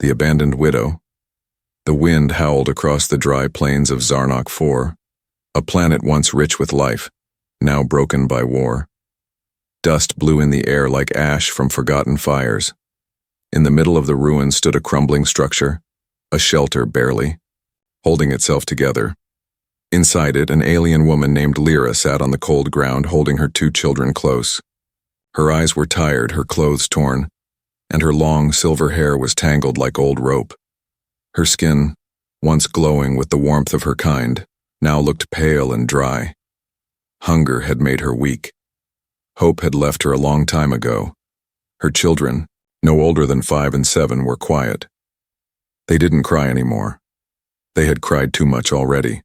The abandoned widow. The wind howled across the dry plains of Zarnok 4, a planet once rich with life, now broken by war. Dust blew in the air like ash from forgotten fires. In the middle of the ruins stood a crumbling structure, a shelter barely, holding itself together. Inside it, an alien woman named Lyra sat on the cold ground holding her 2 children close. Her eyes were tired, her clothes torn, and her long silver hair was tangled like old rope. Her skin, once glowing with the warmth of her kind, now looked pale and dry. Hunger had made her weak. Hope had left her a long time ago. Her children, no older than 5 and 7, were quiet. They didn't cry anymore. They had cried too much already.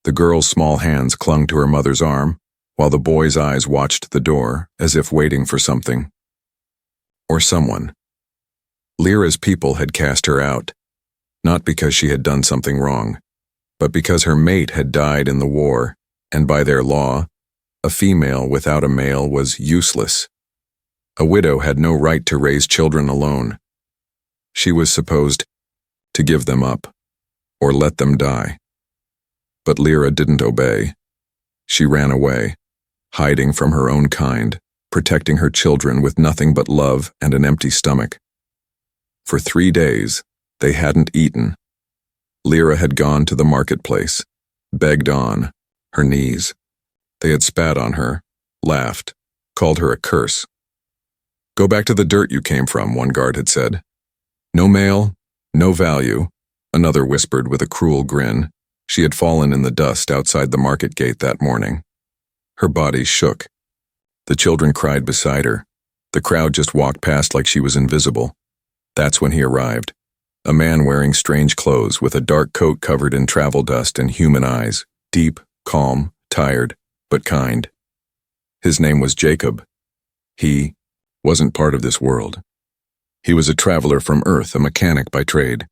The girl's small hands clung to her mother's arm, while the boy's eyes watched the door, as if waiting for something. Or someone. Lyra's people had cast her out, not because she had done something wrong, but because her mate had died in the war, and by their law, a female without a male was useless. A widow had no right to raise children alone. She was supposed to give them up, or let them die. But Lyra didn't obey. She ran away, hiding from her own kind, protecting her children with nothing but love and an empty stomach. For 3 days, they hadn't eaten. Lyra had gone to the marketplace, begged on her knees. They had spat on her, laughed, called her a curse. "Go back to the dirt you came from," one guard had said. "No mail, no value," another whispered with a cruel grin. She had fallen in the dust outside the market gate that morning. Her body shook. The children cried beside her. The crowd just walked past like she was invisible. That's when he arrived. A man wearing strange clothes with a dark coat covered in travel dust and human eyes, deep, calm, tired, but kind. His name was Jacob. He wasn't part of this world. He was a traveler from Earth, a mechanic by trade.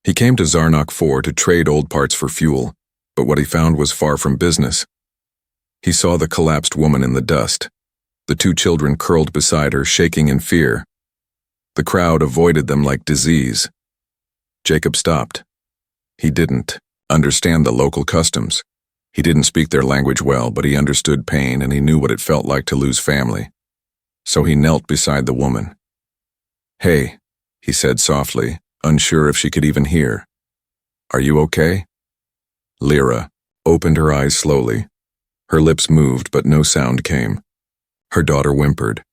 He came to Zarnok 4 to trade old parts for fuel, but what he found was far from business. He saw the collapsed woman in the dust, the 2 children curled beside her, shaking in fear. The crowd avoided them like disease. Jacob stopped. He didn't understand the local customs. He didn't speak their language well, but he understood pain and he knew what it felt like to lose family. So he knelt beside the woman. "Hey," he said softly, unsure if she could even hear. "Are you okay?" Lyra opened her eyes slowly. Her lips moved, but no sound came. Her daughter whimpered.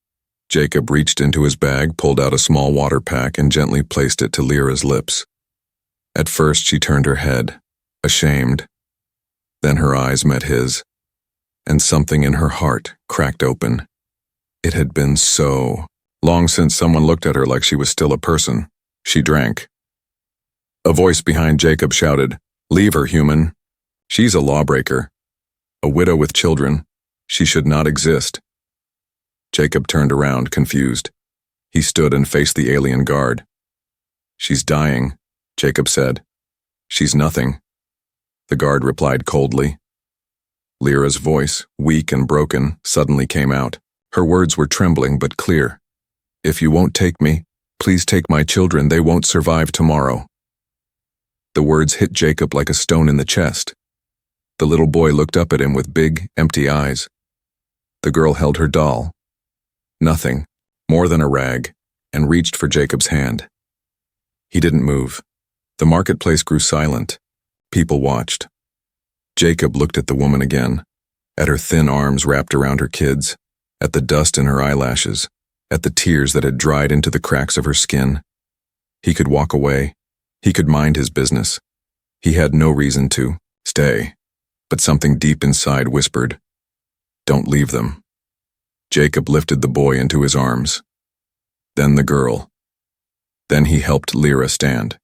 Jacob reached into his bag, pulled out a small water pack, and gently placed it to Lyra's lips. At first she turned her head, ashamed. Then her eyes met his, and something in her heart cracked open. It had been so long since someone looked at her like she was still a person. She drank. A voice behind Jacob shouted, "Leave her, human. She's a lawbreaker. A widow with children. She should not exist." Jacob turned around, confused. He stood and faced the alien guard. "She's dying," Jacob said. "She's nothing." The guard replied coldly. Lyra's voice, weak and broken, suddenly came out. Her words were trembling but clear. "If you won't take me, please take my children. They won't survive tomorrow." The words hit Jacob like a stone in the chest. The little boy looked up at him with big, empty eyes. The girl held her doll. Nothing, more than a rag, and reached for Jacob's hand. He didn't move. The marketplace grew silent. People watched. Jacob looked at the woman again, at her thin arms wrapped around her kids, at the dust in her eyelashes, at the tears that had dried into the cracks of her skin. He could walk away. He could mind his business. He had no reason to stay, but something deep inside whispered, "Don't leave them." Jacob lifted the boy into his arms. Then the girl. Then he helped Lyra stand.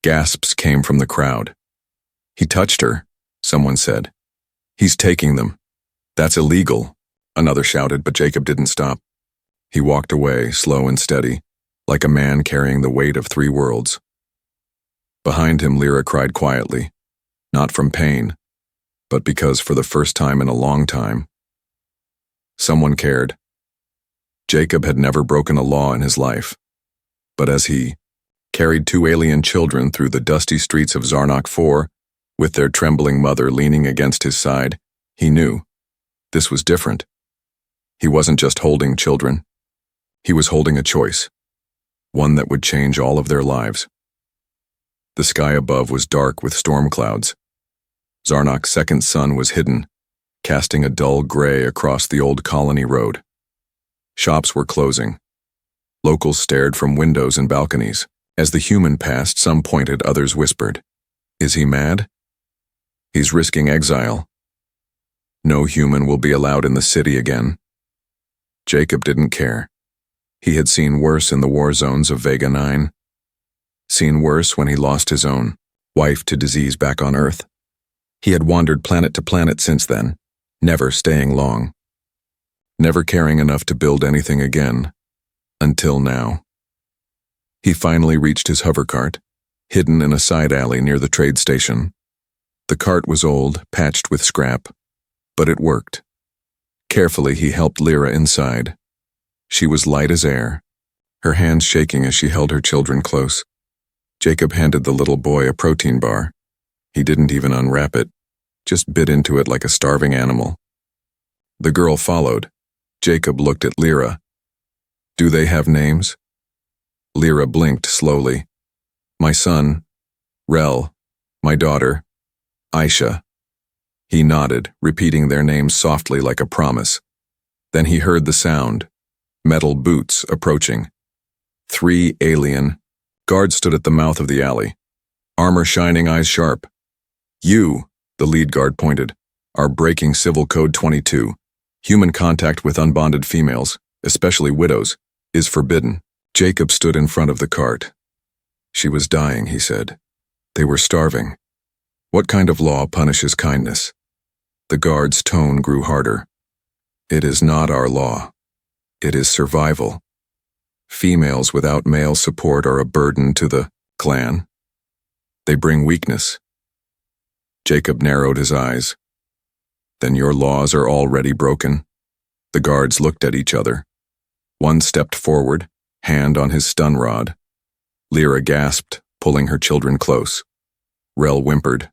Gasps came from the crowd. "He touched her," someone said. "He's taking them." "That's illegal," another shouted, but Jacob didn't stop. He walked away, slow and steady, like a man carrying the weight of 3 worlds. Behind him, Lyra cried quietly, not from pain, but because for the first time in a long time, someone cared. Jacob had never broken a law in his life, but as he carried two alien children through the dusty streets of Zarnok 4, with their trembling mother leaning against his side, he knew this was different. He wasn't just holding children. He was holding a choice, one that would change all of their lives. The sky above was dark with storm clouds. Zarnok's second sun was hidden, casting a dull gray across the old colony road. Shops were closing. Locals stared from windows and balconies. As the human passed, some pointed, others whispered. Is he mad? He's risking exile. No human will be allowed in the city again. Jacob didn't care. He had seen worse in the war zones of Vega 9. Seen worse when he lost his own wife to disease back on Earth. He had wandered planet to planet since then, never staying long. Never caring enough to build anything again. Until now. He finally reached his hover cart, hidden in a side alley near the trade station. The cart was old, patched with scrap, but it worked. Carefully, he helped Lyra inside. She was light as air, her hands shaking as she held her children close. Jacob handed the little boy a protein bar. He didn't even unwrap it, just bit into it like a starving animal. The girl followed. Jacob looked at Lyra. Do they have names? Lyra blinked slowly. My son, Rel. My daughter, Aisha. He nodded, repeating their names softly like a promise. Then he heard the sound. Metal boots approaching. 3 alien. Guards stood at the mouth of the alley. Armor shining, eyes sharp. You, the lead guard pointed, are breaking Civil Code 22. Human contact with unbonded females, especially widows, is forbidden. Jacob stood in front of the cart. She was dying, he said. They were starving. What kind of law punishes kindness? The guard's tone grew harder. It is not our law. It is survival. Females without male support are a burden to the clan. They bring weakness. Jacob narrowed his eyes. Then your laws are already broken. The guards looked at each other. One stepped forward, hand on his stun rod. Lyra gasped, pulling her children close. Rel whimpered.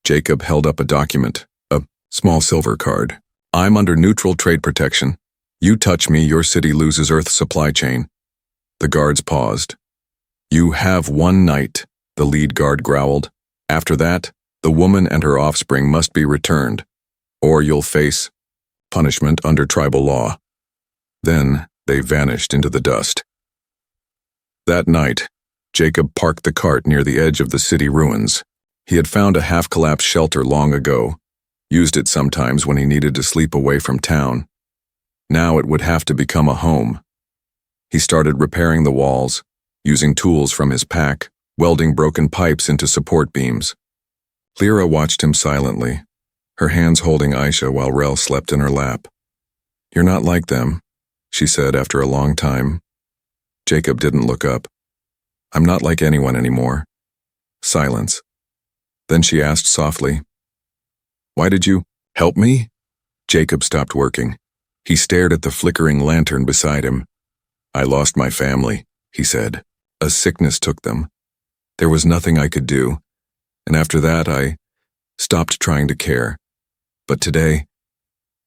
Jacob held up a document, a small silver card. I'm under neutral trade protection. You touch me, your city loses Earth's supply chain. The guards paused. You have 1 night, the lead guard growled. After that, the woman and her offspring must be returned, or you'll face punishment under tribal law. Then they vanished into the dust. That night, Jacob parked the cart near the edge of the city ruins. He had found a half-collapsed shelter long ago, used it sometimes when he needed to sleep away from town. Now it would have to become a home. He started repairing the walls, using tools from his pack, welding broken pipes into support beams. Lyra watched him silently, her hands holding Aisha while Rel slept in her lap. You're not like them, she said after a long time. Jacob didn't look up. I'm not like anyone anymore. Silence. Then she asked softly, Why did you help me? Jacob stopped working. He stared at the flickering lantern beside him. I lost my family, he said. A sickness took them. There was nothing I could do, and after that I stopped trying to care. But today,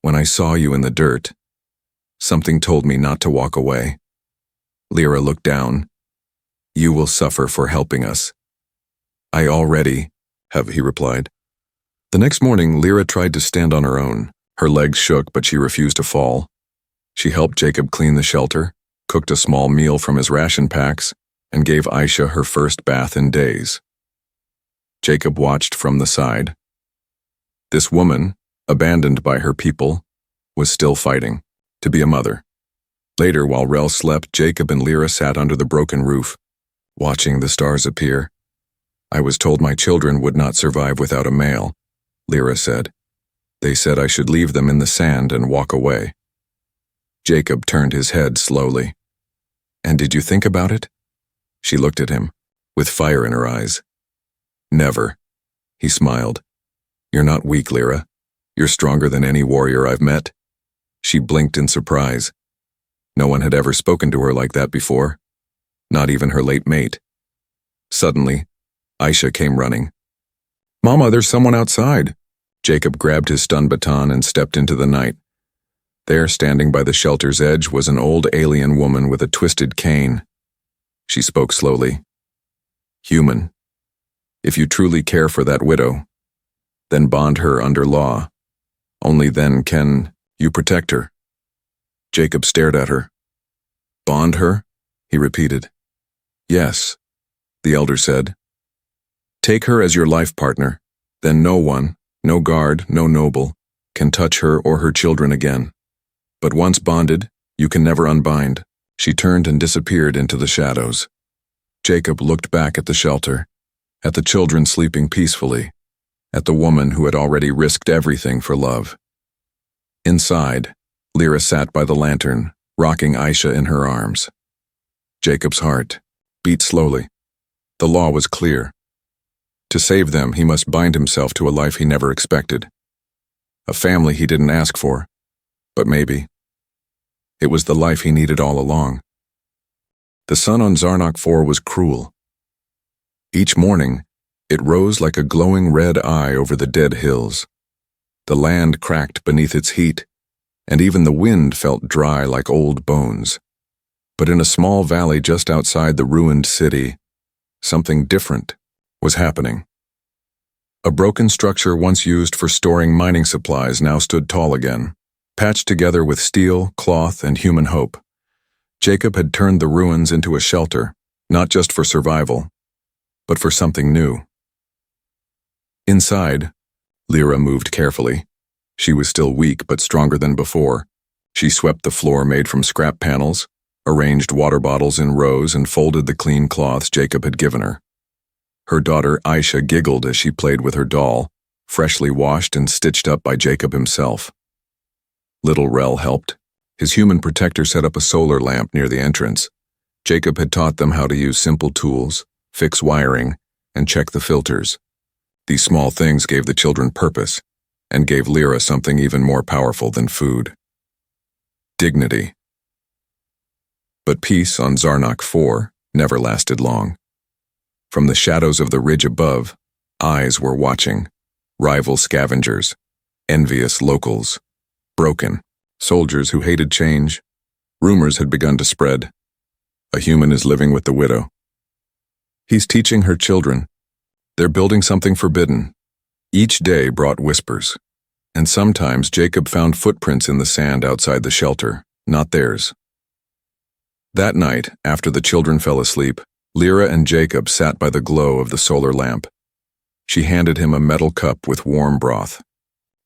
when I saw you in the dirt, something told me not to walk away. Lyra looked down. You will suffer for helping us. I already have, he replied. The next morning, Lyra tried to stand on her own. Her legs shook, but she refused to fall. She helped Jacob clean the shelter, cooked a small meal from his ration packs, and gave Aisha her first bath in days. Jacob watched from the side. This woman, abandoned by her people, was still fighting to be a mother. Later, while Rel slept, Jacob and Lyra sat under the broken roof, watching the stars appear. I was told my children would not survive without a male, Lyra said. They said I should leave them in the sand and walk away. Jacob turned his head slowly. And did you think about it? She looked at him, with fire in her eyes. Never. He smiled. You're not weak, Lyra. You're stronger than any warrior I've met. She blinked in surprise. No one had ever spoken to her like that before. Not even her late mate. Suddenly, Aisha came running. "Mama, there's someone outside." Jacob grabbed his stun baton and stepped into the night. There, standing by the shelter's edge, was an old alien woman with a twisted cane. She spoke slowly. "Human, if you truly care for that widow, then bond her under law. Only then can you protect her." Jacob stared at her. "Bond her?" he repeated. "Yes," the elder said. "Take her as your life partner. Then no one, no guard, no noble, can touch her or her children again. But once bonded, you can never unbind." She turned and disappeared into the shadows. Jacob looked back at the shelter, at the children sleeping peacefully, at the woman who had already risked everything for love. Inside, Lyra sat by the lantern, rocking Aisha in her arms. Jacob's heart beat slowly. The law was clear. To save them, he must bind himself to a life he never expected. A family he didn't ask for, but maybe. It was the life he needed all along. The sun on Zarnok 4 was cruel. Each morning, it rose like a glowing red eye over the dead hills. The land cracked beneath its heat, and even the wind felt dry like old bones. But in a small valley just outside the ruined city, something different was happening. A broken structure once used for storing mining supplies now stood tall again, patched together with steel, cloth, and human hope. Jacob had turned the ruins into a shelter, not just for survival, but for something new. Inside, Lyra moved carefully. She was still weak but stronger than before. She swept the floor made from scrap panels, arranged water bottles in rows, and folded the clean cloths Jacob had given her. Her daughter Aisha giggled as she played with her doll, freshly washed and stitched up by Jacob himself. Little Rel helped. His human protector set up a solar lamp near the entrance. Jacob had taught them how to use simple tools, fix wiring, and check the filters. These small things gave the children purpose, and gave Lyra something even more powerful than food: dignity. But peace on Zarnok 4 never lasted long. From the shadows of the ridge above, eyes were watching. Rival scavengers, envious locals, broken soldiers who hated change. Rumors had begun to spread. A human is living with the widow. He's teaching her children. They're building something forbidden. Each day brought whispers, and sometimes Jacob found footprints in the sand outside the shelter, not theirs. That night, after the children fell asleep, Lyra and Jacob sat by the glow of the solar lamp. She handed him a metal cup with warm broth.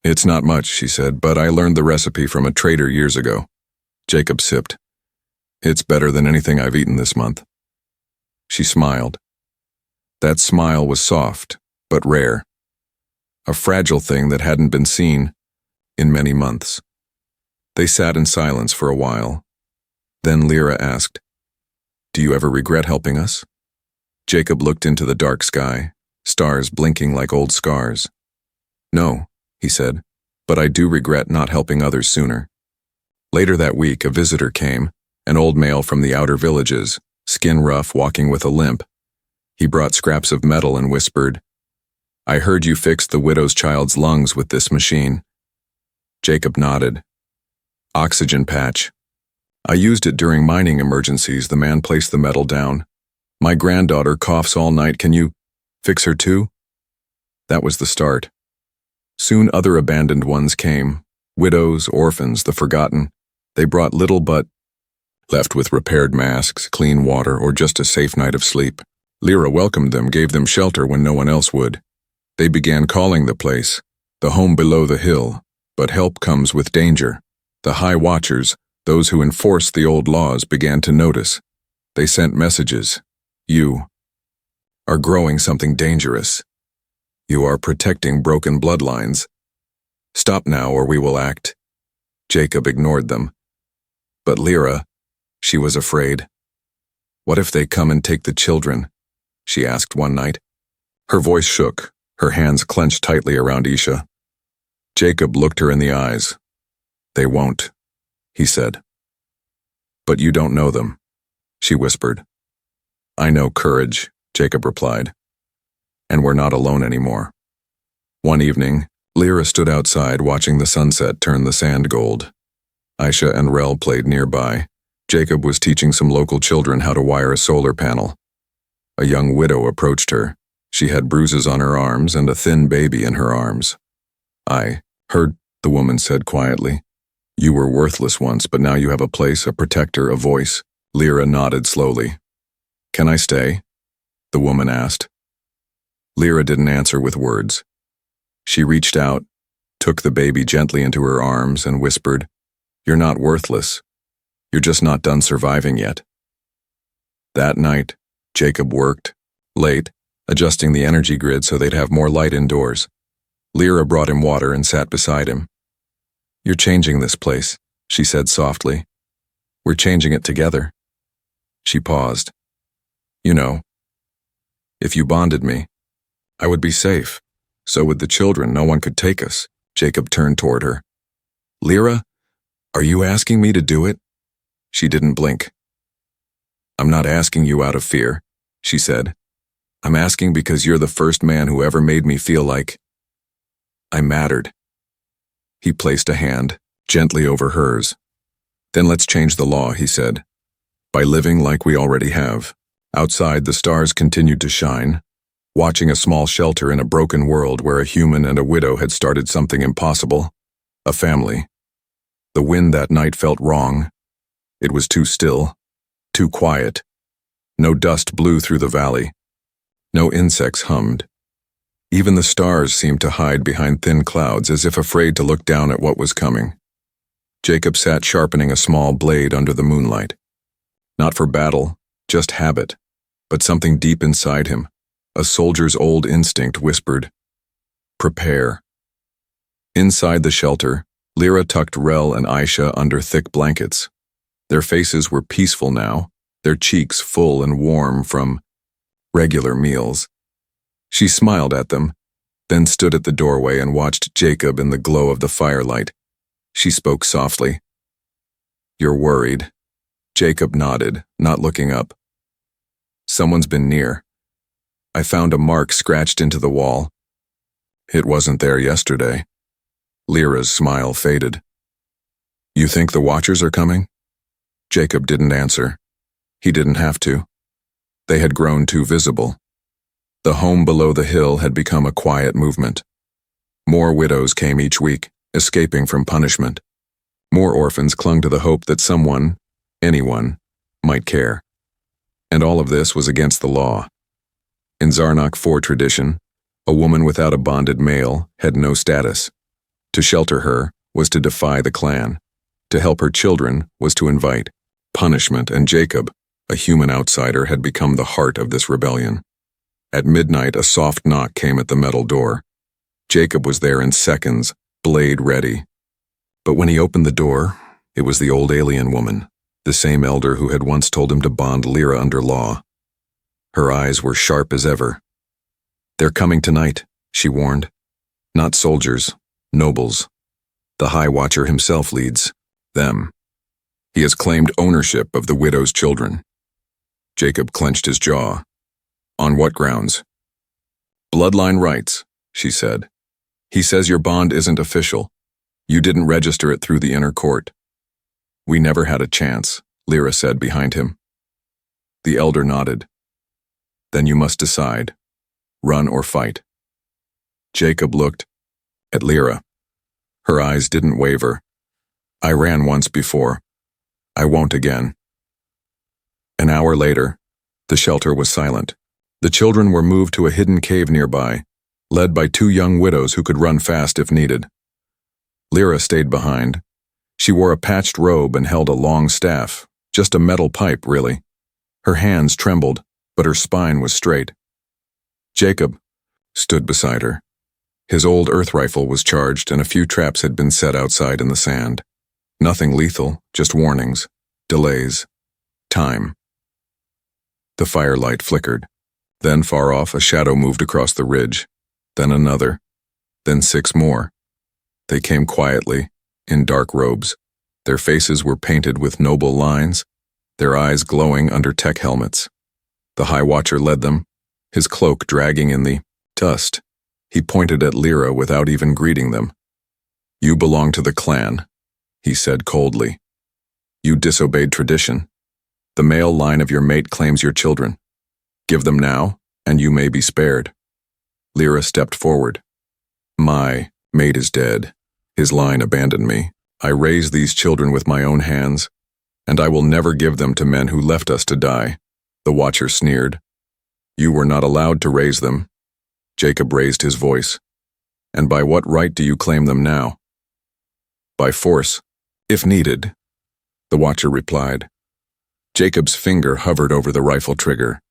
"It's not much," she said, "but I learned the recipe from a trader years ago." Jacob sipped. "It's better than anything I've eaten this month." She smiled. That smile was soft, but rare. A fragile thing that hadn't been seen in many months. They sat in silence for a while. Then Lyra asked, "Do you ever regret helping us?" Jacob looked into the dark sky, stars blinking like old scars. "No," he said, "but I do regret not helping others sooner." Later that week, a visitor came, an old male from the outer villages, skin rough, walking with a limp. He brought scraps of metal and whispered, "I heard you fixed the widow's child's lungs with this machine." Jacob nodded. "Oxygen patch. I used it during mining emergencies." The man placed the metal down. "My granddaughter coughs all night. Can you fix her too?" That was the start. Soon other abandoned ones came. Widows, orphans, the forgotten. They brought little but left with repaired masks, clean water, or just a safe night of sleep. Lyra welcomed them, gave them shelter when no one else would. They began calling the place the home below the hill. But help comes with danger. The High Watchers, those who enforced the old laws, began to notice. They sent messages. "You are growing something dangerous. You are protecting broken bloodlines. Stop now or we will act." Jacob ignored them. But Lyra, she was afraid. "What if they come and take the children?" she asked one night. Her voice shook, her hands clenched tightly around Isha. Jacob looked her in the eyes. "They won't," he said. "But you don't know them," she whispered. "I know courage, Jacob replied. And we're not alone anymore. One evening, Lyra stood outside watching the sunset turn the sand gold. Aisha and Rel played nearby. Jacob was teaching some local children how to wire a solar panel. A young widow approached her. She had bruises on her arms and a thin baby in her arms. I heard, the woman said quietly. You were worthless once, but now you have a place, a protector, a voice. Lyra nodded slowly. Can I stay? The woman asked. Lyra didn't answer with words. She reached out, took the baby gently into her arms, and whispered, You're not worthless. You're just not done surviving yet. That night, Jacob worked, late, adjusting the energy grid so they'd have more light indoors. Lyra brought him water and sat beside him. You're changing this place, she said softly. We're changing it together. She paused. You know, if you bonded me, I would be safe. So would the children. No one could take us. Jacob turned toward her. Lyra, are you asking me to do it? She didn't blink. I'm not asking you out of fear, she said. I'm asking because you're the first man who ever made me feel like I mattered. He placed a hand gently over hers. Then let's change the law, he said. By living like we already have. Outside, the stars continued to shine, watching a small shelter in a broken world where a human and a widow had started something impossible. A family. The wind that night felt wrong. It was too still, too quiet. No dust blew through the valley. No insects hummed. Even the stars seemed to hide behind thin clouds as if afraid to look down at what was coming. Jacob sat sharpening a small blade under the moonlight. Not for battle, just habit, but something deep inside him. A soldier's old instinct whispered, Prepare. Inside the shelter, Lyra tucked Rel and Aisha under thick blankets. Their faces were peaceful now, their cheeks full and warm from regular meals. She smiled at them, then stood at the doorway and watched Jacob in the glow of the firelight. She spoke softly. You're worried. Jacob nodded, not looking up. Someone's been near. I found a mark scratched into the wall. It wasn't there yesterday. Lyra's smile faded. You think the Watchers are coming? Jacob didn't answer. He didn't have to. They had grown too visible. The home below the hill had become a quiet movement. More widows came each week, escaping from punishment. More orphans clung to the hope that someone, anyone, might care. And all of this was against the law. In Zarnok 4 tradition, a woman without a bonded male had no status. To shelter her was to defy the clan. To help her children was to invite punishment, and Jacob, a human outsider, had become the heart of this rebellion. At midnight, a soft knock came at the metal door. Jacob was there in seconds, blade ready. But when he opened the door, it was the old alien woman, the same elder who had once told him to bond Lyra under law. Her eyes were sharp as ever. They're coming tonight, she warned. Not soldiers, nobles. The High Watcher himself leads them. He has claimed ownership of the widow's children. Jacob clenched his jaw. On what grounds? Bloodline rights, she said. He says your bond isn't official. You didn't register it through the inner court. We never had a chance, Lyra said behind him. The elder nodded. Then you must decide. Run or fight. Jacob looked at Lyra. Her eyes didn't waver. I ran once before. I won't again. An hour later, the shelter was silent. The children were moved to a hidden cave nearby, led by 2 young widows who could run fast if needed. Lyra stayed behind. She wore a patched robe and held a long staff, just a metal pipe, really. Her hands trembled, but her spine was straight. Jacob stood beside her. His old earth rifle was charged and a few traps had been set outside in the sand. Nothing lethal, just warnings, delays, time. The firelight flickered. Then far off, a shadow moved across the ridge. Then another. Then 6 more. They came quietly, in dark robes. Their faces were painted with noble lines, their eyes glowing under tech helmets. The High Watcher led them, his cloak dragging in the dust. He pointed at Lyra without even greeting them. "You belong to the clan," he said coldly. "You disobeyed tradition. The male line of your mate claims your children. Give them now, and you may be spared." Lyra stepped forward. "My mate is dead. His line abandoned me. I raised these children with my own hands, and I will never give them to men who left us to die," the Watcher sneered. "You were not allowed to raise them." Jacob raised his voice. "And by what right do you claim them now?" "By force, if needed," the Watcher replied. Jacob's finger hovered over the rifle trigger.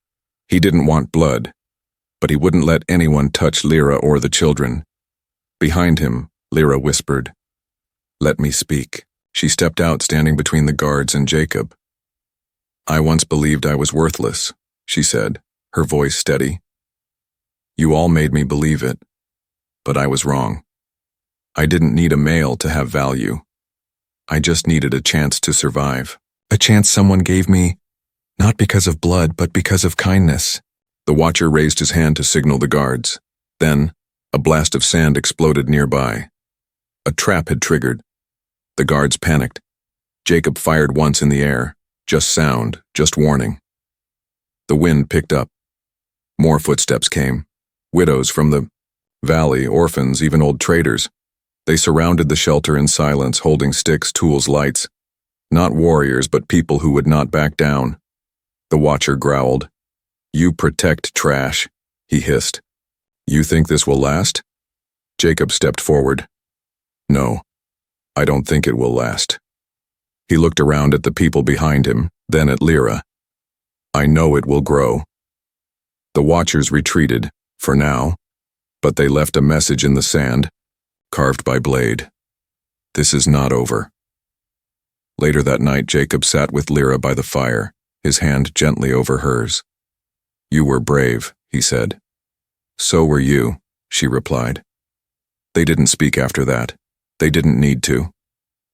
He didn't want blood, but he wouldn't let anyone touch Lyra or the children. Behind him, Lyra whispered, "Let me speak." She stepped out, standing between the guards and Jacob. "I once believed I was worthless," she said, her voice steady. "You all made me believe it, but I was wrong. I didn't need a male to have value. I just needed a chance to survive. A chance someone gave me, not because of blood, but because of kindness." The Watcher raised his hand to signal the guards. Then, a blast of sand exploded nearby. A trap had triggered. The guards panicked. Jacob fired once in the air. Just sound, just warning. The wind picked up. More footsteps came. Widows from the valley, orphans, even old traders. They surrounded the shelter in silence, holding sticks, tools, lights. Not warriors, but people who would not back down. The Watcher growled. "You protect trash," he hissed. "You think this will last?" Jacob stepped forward. "No, I don't think it will last." He looked around at the people behind him, then at Lyra. "I know it will grow." The Watchers retreated, for now, but they left a message in the sand, carved by blade. "This is not over." Later that night, Jacob sat with Lyra by the fire, his hand gently over hers. "You were brave," he said. "So were you," she replied. They didn't speak after that. They didn't need to.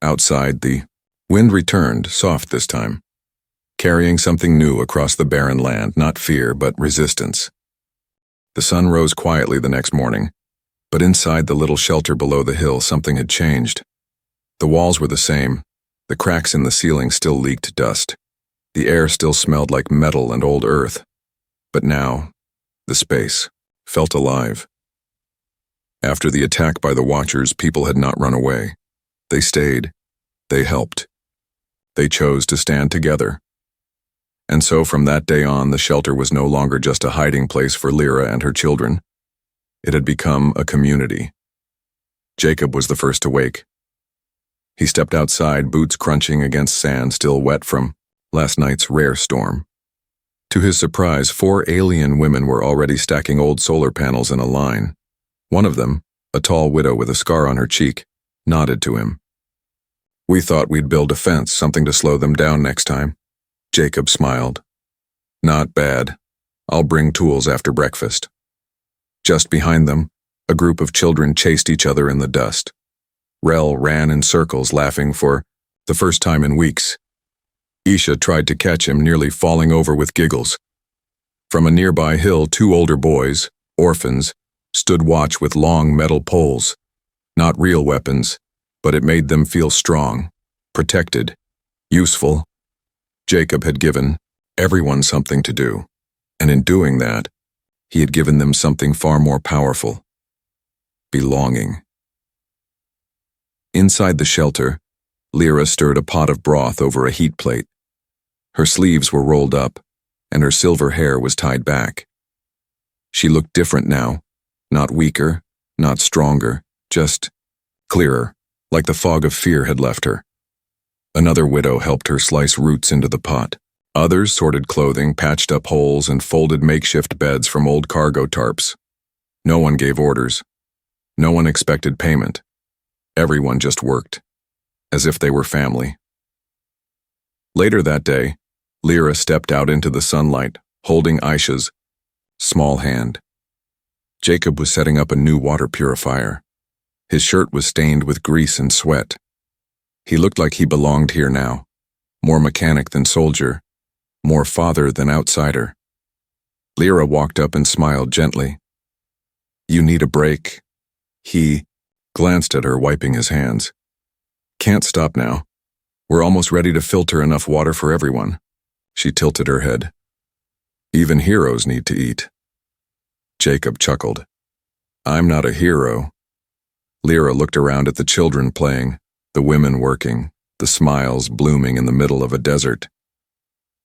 Outside, the wind returned, soft this time, carrying something new across the barren land, not fear, but resistance. The sun rose quietly the next morning, but inside the little shelter below the hill, something had changed. The walls were the same. The cracks in the ceiling still leaked dust. The air still smelled like metal and old earth. But now, the space felt alive. After the attack by the Watchers, people had not run away. They stayed. They helped. They chose to stand together. And so from that day on, the shelter was no longer just a hiding place for Lyra and her children. It had become a community. Jacob was the first to wake. He stepped outside, boots crunching against sand still wet from last night's rare storm. To his surprise, 4 alien women were already stacking old solar panels in a line. One of them, a tall widow with a scar on her cheek, nodded to him. "We thought we'd build a fence, something to slow them down next time." Jacob smiled. "Not bad. I'll bring tools after breakfast." Just behind them, a group of children chased each other in the dust. Rel ran in circles, laughing for the first time in weeks. Isha tried to catch him, nearly falling over with giggles. From a nearby hill, 2 older boys, orphans, stood watch with long metal poles. Not real weapons, but it made them feel strong, protected, useful. Jacob had given everyone something to do, and in doing that, he had given them something far more powerful: belonging. Inside the shelter, Lyra stirred a pot of broth over a heat plate. Her sleeves were rolled up, and her silver hair was tied back. She looked different now, not weaker, not stronger, just clearer, like the fog of fear had left her. Another widow helped her slice roots into the pot. Others sorted clothing, patched up holes, and folded makeshift beds from old cargo tarps. No one gave orders. No one expected payment. Everyone just worked, as if they were family. Later that day, Lyra stepped out into the sunlight, holding Aisha's small hand. Jacob was setting up a new water purifier. His shirt was stained with grease and sweat. He looked like he belonged here now, more mechanic than soldier, more father than outsider. Lyra walked up and smiled gently. You need a break. He glanced at her, wiping his hands. Can't stop now. We're almost ready to filter enough water for everyone. She tilted her head. Even heroes need to eat. Jacob chuckled. I'm not a hero. Lyra looked around at the children playing, the women working, the smiles blooming in the middle of a desert.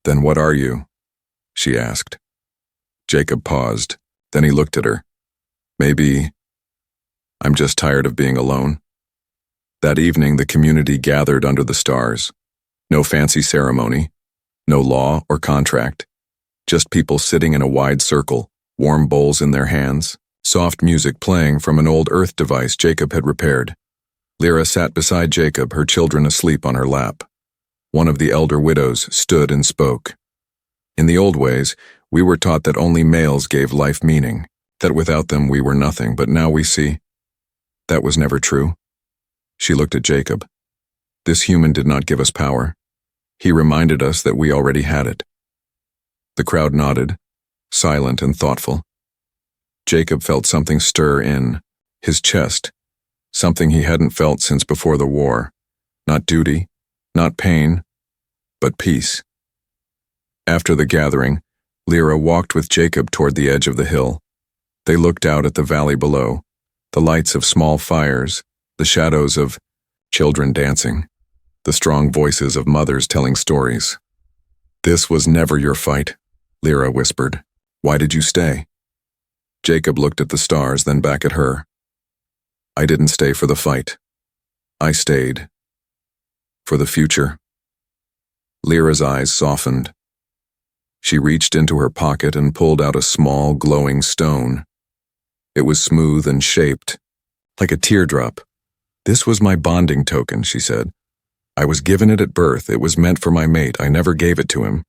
Then what are you? She asked. Jacob paused. Then he looked at her. Maybe I'm just tired of being alone. That evening, the community gathered under the stars. No fancy ceremony, no law or contract, just people sitting in a wide circle, warm bowls in their hands, soft music playing from an old earth device Jacob had repaired. Lyra sat beside Jacob, her children asleep on her lap. One of the elder widows stood and spoke. In the old ways, we were taught that only males gave life meaning, that without them we were nothing, but now we see that was never true. She looked at Jacob. This human did not give us power. He reminded us that we already had it. The crowd nodded, silent and thoughtful. Jacob felt something stir in his chest, something he hadn't felt since before the war. Not duty, not pain, but peace. After the gathering, Lyra walked with Jacob toward the edge of the hill. They looked out at the valley below, the lights of small fires, the shadows of children dancing, the strong voices of mothers telling stories. This was never your fight, Lyra whispered. Why did you stay? Jacob looked at the stars, then back at her. I didn't stay for the fight. I stayed for the future. Lyra's eyes softened. She reached into her pocket and pulled out a small, glowing stone. It was smooth and shaped, like a teardrop. This was my bonding token, she said. I was given it at birth. It was meant for my mate. I never gave it to him.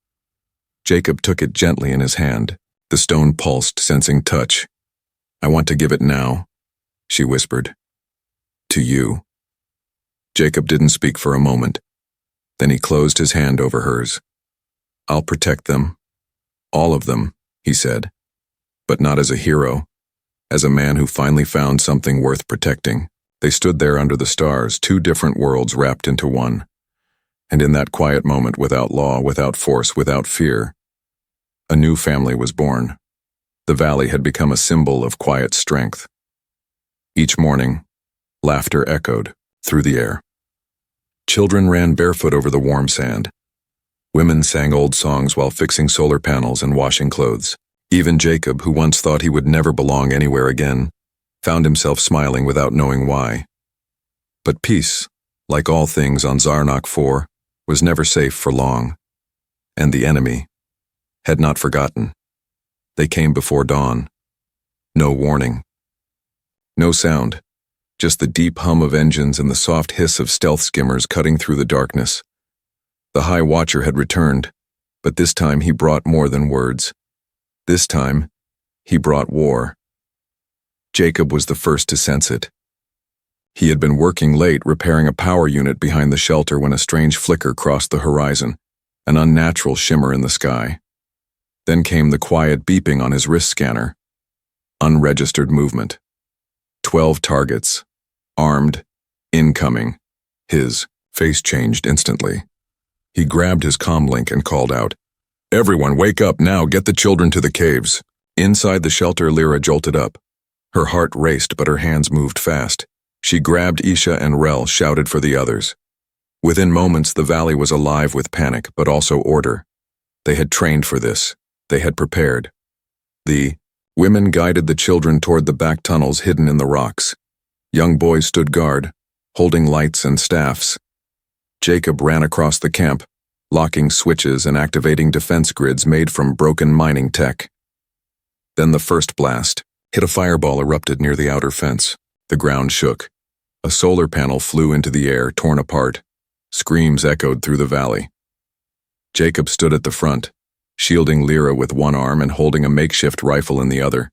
Jacob took it gently in his hand. The stone pulsed, sensing touch. I want to give it now, she whispered. To you. Jacob didn't speak for a moment. Then he closed his hand over hers. I'll protect them. All of them, he said. But not as a hero. As a man who finally found something worth protecting. They stood there under the stars, two different worlds wrapped into one. And in that quiet moment, without law, without force, without fear, a new family was born. The valley had become a symbol of quiet strength. Each morning, laughter echoed through the air. Children ran barefoot over the warm sand. Women sang old songs while fixing solar panels and washing clothes. Even Jacob, who once thought he would never belong anywhere again, found himself smiling without knowing why. But peace, like all things on Zarnok 4, was never safe for long. And the enemy had not forgotten. They came before dawn. No warning. No sound, just the deep hum of engines and the soft hiss of stealth skimmers cutting through the darkness. The High Watcher had returned, but this time he brought more than words. This time, he brought war. Jacob was the first to sense it. He had been working late repairing a power unit behind the shelter when a strange flicker crossed the horizon, an unnatural shimmer in the sky. Then came the quiet beeping on his wrist scanner. Unregistered movement. 12 targets. Armed. Incoming. His face changed instantly. He grabbed his comlink and called out, "Everyone, wake up now, get the children to the caves." Inside the shelter, Lyra jolted up. Her heart raced, but her hands moved fast. She grabbed Isha and Rel, shouted for the others. Within moments, the valley was alive with panic, but also order. They had trained for this. They had prepared. The women guided the children toward the back tunnels hidden in the rocks. Young boys stood guard, holding lights and staffs. Jacob ran across the camp, locking switches and activating defense grids made from broken mining tech. Then the first blast hit. A fireball erupted near the outer fence. The ground shook. A solar panel flew into the air, torn apart. Screams echoed through the valley. Jacob stood at the front, shielding Lyra with one arm and holding a makeshift rifle in the other.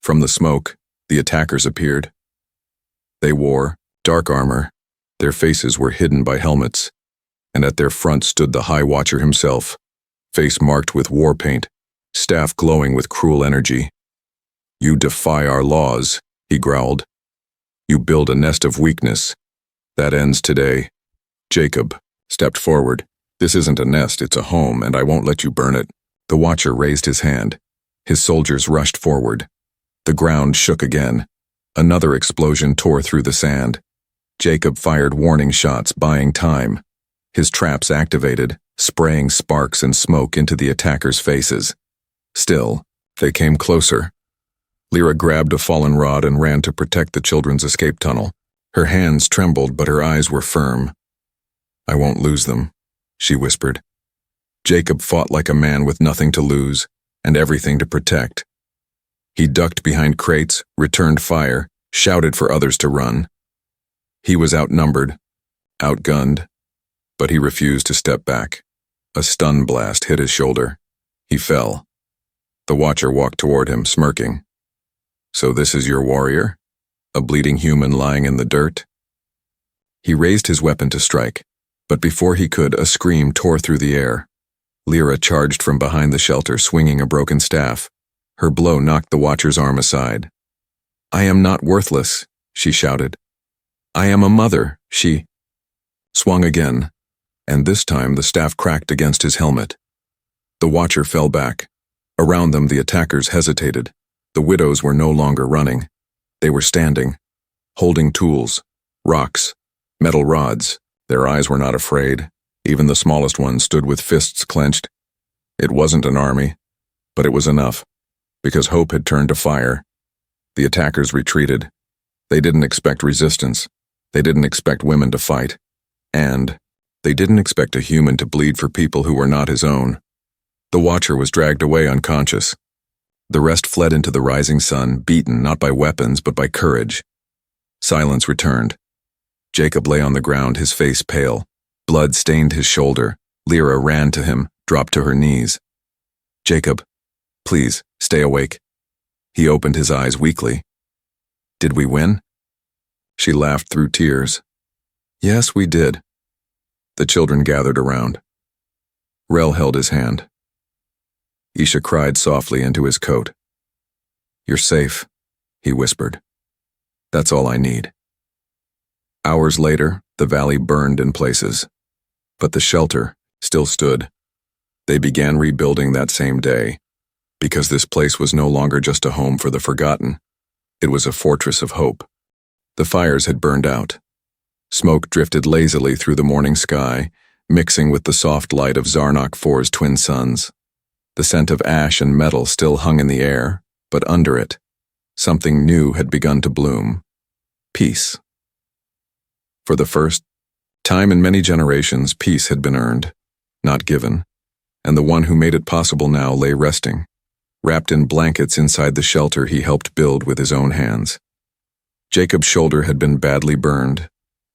From the smoke, the attackers appeared. They wore dark armor. Their faces were hidden by helmets, and at their front stood the High Watcher himself, face marked with war paint, staff glowing with cruel energy. "You defy our laws," he growled. "You build a nest of weakness. That ends today." Jacob stepped forward. "This isn't a nest, it's a home, and I won't let you burn it." The Watcher raised his hand. His soldiers rushed forward. The ground shook again. Another explosion tore through the sand. Jacob fired warning shots, buying time. His traps activated, spraying sparks and smoke into the attackers' faces. Still, they came closer. Lyra grabbed a fallen rod and ran to protect the children's escape tunnel. Her hands trembled, but her eyes were firm. "I won't lose them," she whispered. Jacob fought like a man with nothing to lose and everything to protect. He ducked behind crates, returned fire, shouted for others to run. He was outnumbered, outgunned, but he refused to step back. A stun blast hit his shoulder. He fell. The Watcher walked toward him, smirking. "So this is your warrior? A bleeding human lying in the dirt?" He raised his weapon to strike, but before he could, a scream tore through the air. Lyra charged from behind the shelter, swinging a broken staff. Her blow knocked the Watcher's arm aside. "I am not worthless," she shouted. "I am a mother," she swung again, and this time the staff cracked against his helmet. The Watcher fell back. Around them, the attackers hesitated. The widows were no longer running. They were standing, holding tools, rocks, metal rods. Their eyes were not afraid. Even the smallest one stood with fists clenched. It wasn't an army, but it was enough, because hope had turned to fire. The attackers retreated. They didn't expect resistance. They didn't expect women to fight. And they didn't expect a human to bleed for people who were not his own. The Watcher was dragged away unconscious. The rest fled into the rising sun, beaten not by weapons but by courage. Silence returned. Jacob lay on the ground, his face pale. Blood stained his shoulder. Lyra ran to him, dropped to her knees. "Jacob, please, stay awake." He opened his eyes weakly. "Did we win?" She laughed through tears. "Yes, we did." The children gathered around. Rel held his hand. Isha cried softly into his coat. "You're safe," he whispered. "That's all I need." Hours later, the valley burned in places, but the shelter still stood. They began rebuilding that same day, because this place was no longer just a home for the forgotten. It was a fortress of hope. The fires had burned out. Smoke drifted lazily through the morning sky, mixing with the soft light of Zarnok 4's twin suns. The scent of ash and metal still hung in the air, but under it, something new had begun to bloom. Peace. For the first time in many generations, peace had been earned, not given, and the one who made it possible now lay resting, wrapped in blankets inside the shelter he helped build with his own hands. Jacob's shoulder had been badly burned.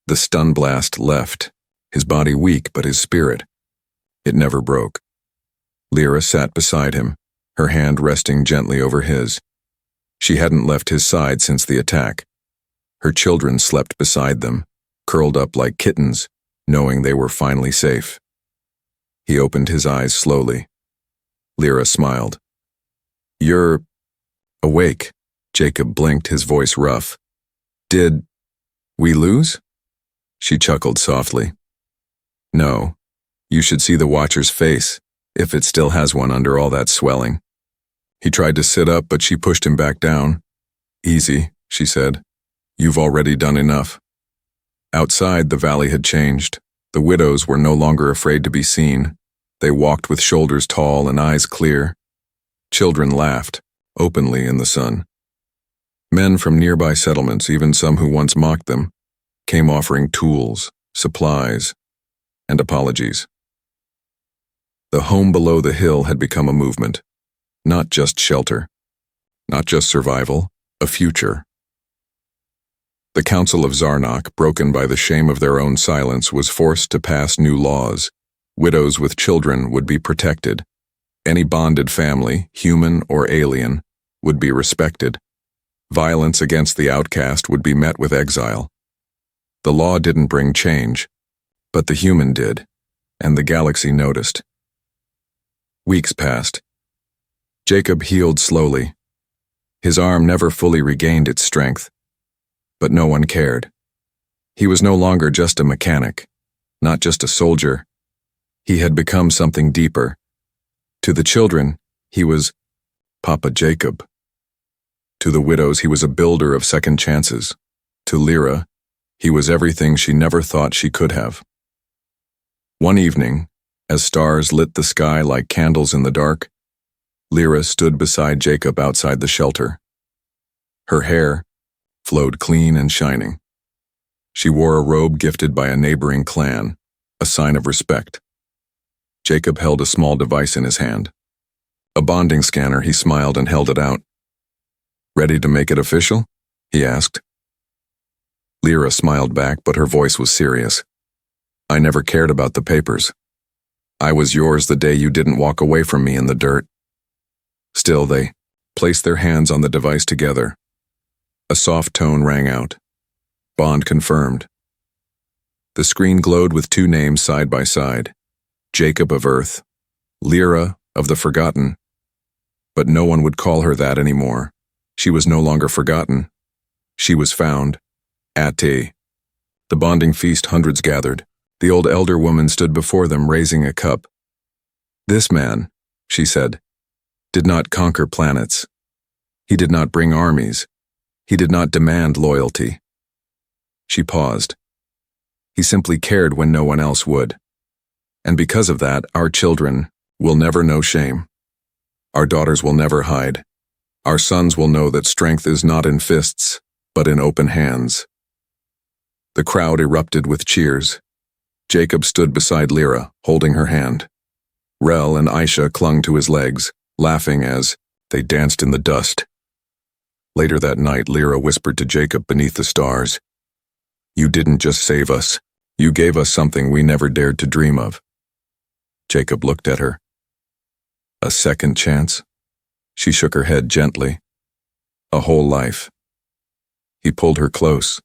The stun blast left, his body weak but his spirit. It never broke. Lyra sat beside him, her hand resting gently over his. She hadn't left his side since the attack. Her children slept beside them, curled up like kittens, knowing they were finally safe. He opened his eyes slowly. Lyra smiled. "You're awake." Jacob blinked, his voice rough. "Did we lose?" She chuckled softly. "No. You should see the Watcher's face, if it still has one under all that swelling." He tried to sit up, but she pushed him back down. "Easy," she said. "You've already done enough." Outside, the valley had changed. The widows were no longer afraid to be seen. They walked with shoulders tall and eyes clear. Children laughed, openly in the sun. Men from nearby settlements, even some who once mocked them, came offering tools, supplies, and apologies. The home below the hill had become a movement, not just shelter, not just survival, a future. The Council of Zarnok, broken by the shame of their own silence, was forced to pass new laws. Widows with children would be protected. Any bonded family, human or alien, would be respected. Violence against the outcast would be met with exile. The law didn't bring change, but the human did, and the galaxy noticed. Weeks passed. Jacob healed slowly. His arm never fully regained its strength. But no one cared. He was no longer just a mechanic, not just a soldier. He had become something deeper. To the children, he was Papa Jacob. To the widows, he was a builder of second chances. To Lyra, he was everything she never thought she could have. One evening, as stars lit the sky like candles in the dark, Lyra stood beside Jacob outside the shelter. Her hair flowed clean and shining. She wore a robe gifted by a neighboring clan, a sign of respect. Jacob held a small device in his hand. A bonding scanner. He smiled and held it out. "Ready to make it official?" he asked. Lyra smiled back, but her voice was serious. "I never cared about the papers. I was yours the day you didn't walk away from me in the dirt." Still, they placed their hands on the device together. A soft tone rang out. Bond confirmed. The screen glowed with two names side by side. Jacob of Earth, Lyra of the Forgotten. But no one would call her that anymore. She was no longer forgotten. She was found. The bonding feast, hundreds gathered. The old elder woman stood before them, raising a cup. "This man," she said, "did not conquer planets. He did not bring armies. He did not demand loyalty." She paused. "He simply cared when no one else would. And because of that, our children will never know shame. Our daughters will never hide. Our sons will know that strength is not in fists, but in open hands." The crowd erupted with cheers. Jacob stood beside Lyra, holding her hand. Rel and Aisha clung to his legs, laughing as they danced in the dust. Later that night, Lyra whispered to Jacob beneath the stars, "You didn't just save us. You gave us something we never dared to dream of." Jacob looked at her. "A second chance?" She shook her head gently. "A whole life." He pulled her close,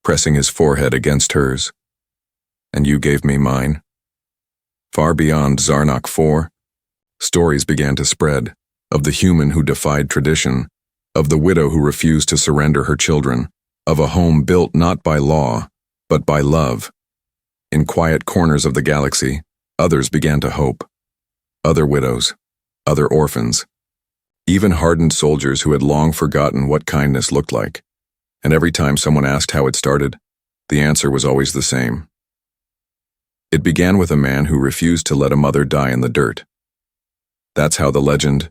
pressing his forehead against hers. "And you gave me mine." Far beyond Zarnok 4, stories began to spread of the human who defied tradition, of the widow who refused to surrender her children, of a home built not by law, but by love. In quiet corners of the galaxy, others began to hope. Other widows, other orphans, even hardened soldiers who had long forgotten what kindness looked like. And every time someone asked how it started, the answer was always the same. It began with a man who refused to let a mother die in the dirt. That's how the legend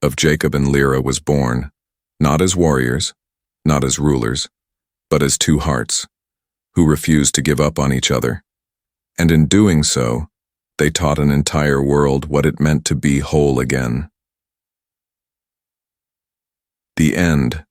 of Jacob and Lyra was born, not as warriors, not as rulers, but as two hearts who refused to give up on each other. And in doing so, they taught an entire world what it meant to be whole again. The end.